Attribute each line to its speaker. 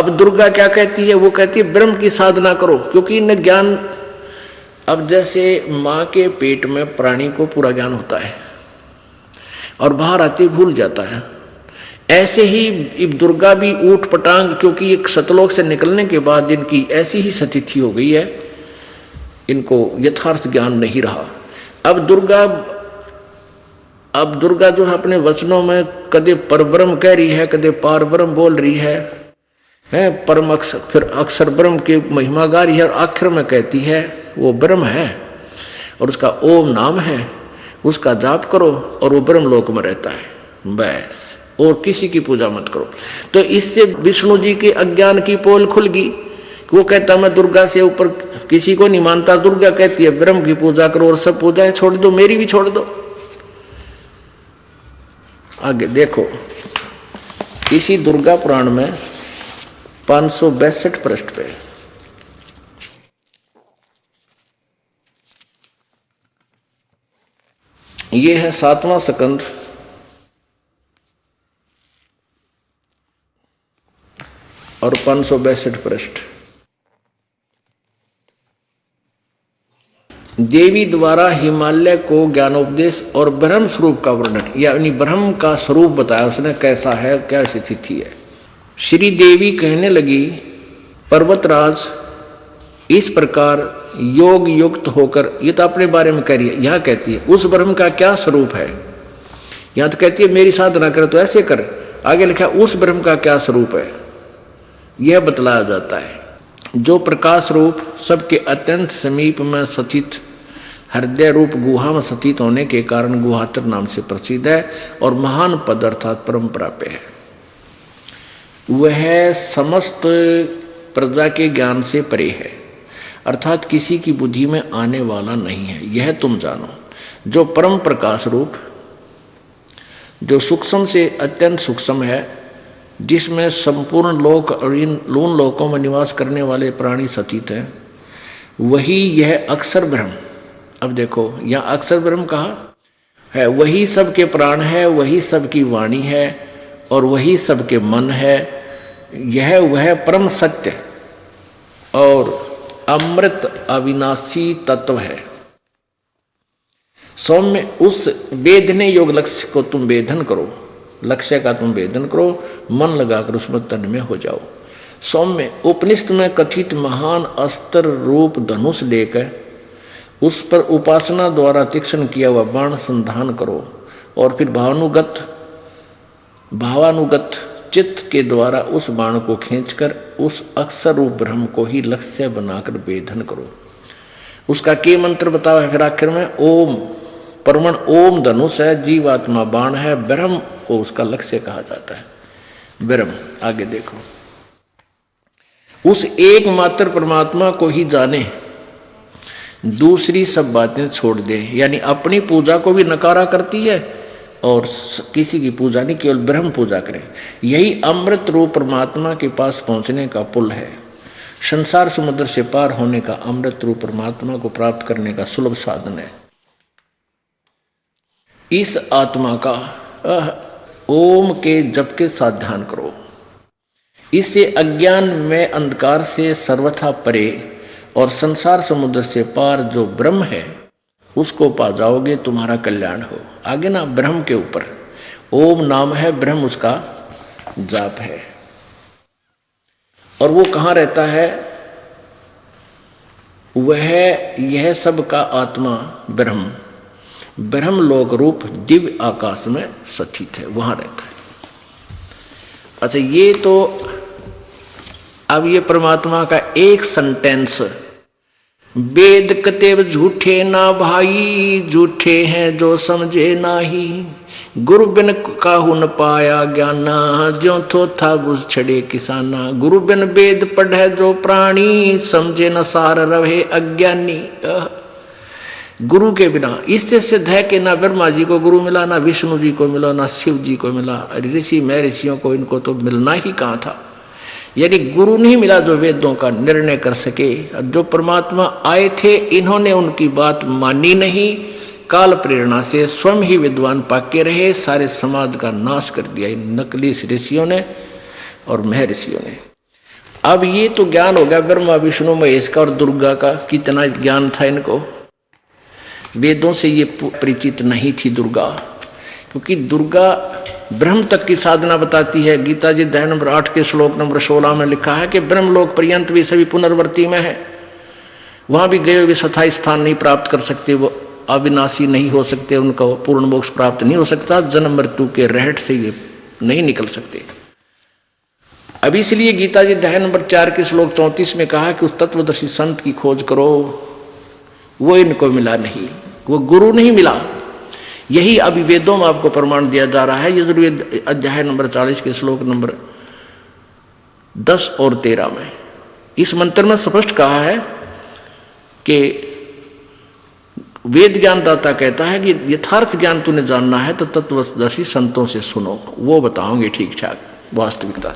Speaker 1: अब दुर्गा क्या कहती है, वो कहती है ब्रह्म की साधना करो, क्योंकि इन्हें ज्ञान, अब जैसे माँ के पेट में प्राणी को पूरा ज्ञान होता है और बाहर आते भूल जाता है, ऐसे ही दुर्गा भी ऊट पटांग, क्योंकि एक सतलोक से निकलने के बाद इनकी ऐसी ही स्थिति हो गई है, इनको यथार्थ ज्ञान नहीं रहा। अब दुर्गा जो है अपने वचनों में कदे परब्रह्म कह रही है, कदे पार ब्रह्म बोल रही है परम अक्षर, फिर अक्षर ब्रह्म की महिमा गा रही है, और आखिर में कहती है वो ब्रह्म है और उसका ओम नाम है, उसका जाप करो और वो ब्रह्म लोक में रहता है, बस, और किसी की पूजा मत करो। तो इससे विष्णु जी के अज्ञान की पोल खुल गई। वो कहता मैं दुर्गा से ऊपर किसी को नहीं मानता, दुर्गा कहती है ब्रह्म की पूजा करो और सब पूजाएं छोड़ दो, मेरी भी छोड़ दो। आगे देखो, इसी दुर्गा पुराण में 562 पृष्ठ पे ये है 7वां स्कंद और 562 पृष्ठ। देवी द्वारा हिमालय को ज्ञानोपदेश और ब्रह्म स्वरूप का वर्णन, यानी ब्रह्म का स्वरूप बताया उसने, कैसा है, क्या स्थिति है। श्री देवी कहने लगी, पर्वतराज इस प्रकार योग युक्त होकर, ये तो अपने बारे में कह रही है, यहां कहती है उस ब्रह्म का क्या स्वरूप है। यहां तो कहती है मेरी साधना कर तो ऐसे कर, आगे लिखा उस ब्रह्म का क्या स्वरूप है, यह बतलाया जाता है। जो प्रकाश रूप सबके अत्यंत समीप में स्थित हृदय रूप गुहा में स्थित होने के कारण गुहातर नाम से प्रसिद्ध है और महान पद अर्थात परम प्राप्य है। वह समस्त प्रजा के ज्ञान से परे है, अर्थात किसी की बुद्धि में आने वाला नहीं है, यह तुम जानो। जो परम प्रकाश रूप, जो सूक्ष्म से अत्यंत सूक्ष्म है, जिसमें संपूर्ण लोक और इन लून लोकों में निवास करने वाले प्राणी स्थित हैं, वही यह अक्षर ब्रह्म। अब देखो यहाँ अक्षर ब्रह्म कहा है, वही सबके प्राण है, वही सबकी वाणी है और वही सबके मन है। यह वह परम सत्य और अमृत अविनाशी तत्व है। सौम्य उस वेदने योग लक्ष्य को तुम वेदन करो, लक्ष्य का तुम वेदन करो, मन लगाकर उसमें तन्मय हो जाओ। सौम्य उपनिषद में कथित महान अस्त्र रूप धनुष लेकर उस पर उपासना द्वारा तीक्ष्ण किया हुआ बाण संधान करो और फिर भावानुगत चित्त के द्वारा उस बाण को खींचकर उस अक्षर रूप ब्रह्म को ही लक्ष्य बनाकर वेदन करो। उसका के मंत्र बताओ है फिर आखिर में, ओम परमण ओम धनुष है, जीवात्मा बाण है, ब्रह्म को उसका लक्ष्य कहा जाता है, ब्रह्म। आगे देखो, उस एकमात्र परमात्मा को ही जाने, दूसरी सब बातें छोड़ दे, यानी अपनी पूजा को भी नकारा करती है और किसी की पूजा नहीं, केवल ब्रह्म पूजा करें। यही अमृत रूप परमात्मा के पास पहुंचने का पुल है, संसार समुद्र से पार होने का, अमृत रूप परमात्मा को प्राप्त करने का सुलभ साधन है। इस आत्मा का ओम के जप के साथ ध्यान करो, इससे अज्ञान में अंधकार से सर्वथा परे और संसार समुद्र से पार जो ब्रह्म है उसको पा जाओगे, तुम्हारा कल्याण हो। आगे ना ब्रह्म के ऊपर ओम नाम है, ब्रह्म उसका जाप है। और वो कहाँ रहता है, वह यह सब का आत्मा ब्रह्म ब्रह्मलोक रूप दिव्य आकाश में स्थित है, वहां रहता है। अच्छा, ये तो अब ये परमात्मा का एक सेंटेंस, वेद कतेव झूठे ना भाई, झूठे हैं जो समझे नाही, गुरु बिन काहू न पाया ज्ञाना, ज्यों थो था बुझ छड़े किसाना, गुरु बिन वेद पढ़े जो प्राणी, समझे न सार रहे अज्ञानी। गुरु के बिना, इससे सिद्ध है कि ना ब्रह्मा जी को गुरु मिला, ना विष्णु जी को मिला, ना शिव जी को मिला, ऋषि में ऋषियों को इनको तो मिलना ही कहाँ था। यानी गुरु नहीं मिला जो वेदों का निर्णय कर सके। जो परमात्मा आए थे इन्होंने उनकी बात मानी नहीं, काल प्रेरणा से स्वयं ही विद्वान पाके रहे, सारे समाज का नाश कर दिया इन नकली ऋषियों ने और महर्षियों ने। अब ये तो ज्ञान हो गया ब्रह्मा विष्णु महेश का और दुर्गा का, कितना ज्ञान था इनको। वेदों से ये परिचित नहीं थी दुर्गा, क्योंकि दुर्गा ब्रह्म तक की साधना बताती है। गीता जी अध्याय नंबर 8 के श्लोक नंबर 16 में लिखा है कि ब्रह्मलोक पर्यंत भी सभी पुनर्वर्ती में है, वहां भी गए हुए स्थायी स्थान नहीं प्राप्त कर सकते, वो अविनाशी नहीं हो सकते, उनका पूर्ण मोक्ष प्राप्त नहीं हो सकता, जन्म मृत्यु के रहट से ये नहीं निकल सकते। अब इसलिए गीता जी अध्याय नंबर 4 के श्लोक 34 में कहा कि उस तत्वदर्शी संत की खोज करो, वो इनको मिला नहीं, वो गुरु नहीं मिला। यही अभी वेदों में आपको प्रमाण दिया जा रहा है। यजुर्वेद अध्याय नंबर 40 के श्लोक नंबर 10 और 13 में इस मंत्र में स्पष्ट कहा है कि वेद ज्ञानदाता कहता है कि यथार्थ ज्ञान तूने जानना है तो तत्वदर्शी संतों से सुनो, वो बताओगे ठीक ठाक वास्तविकता।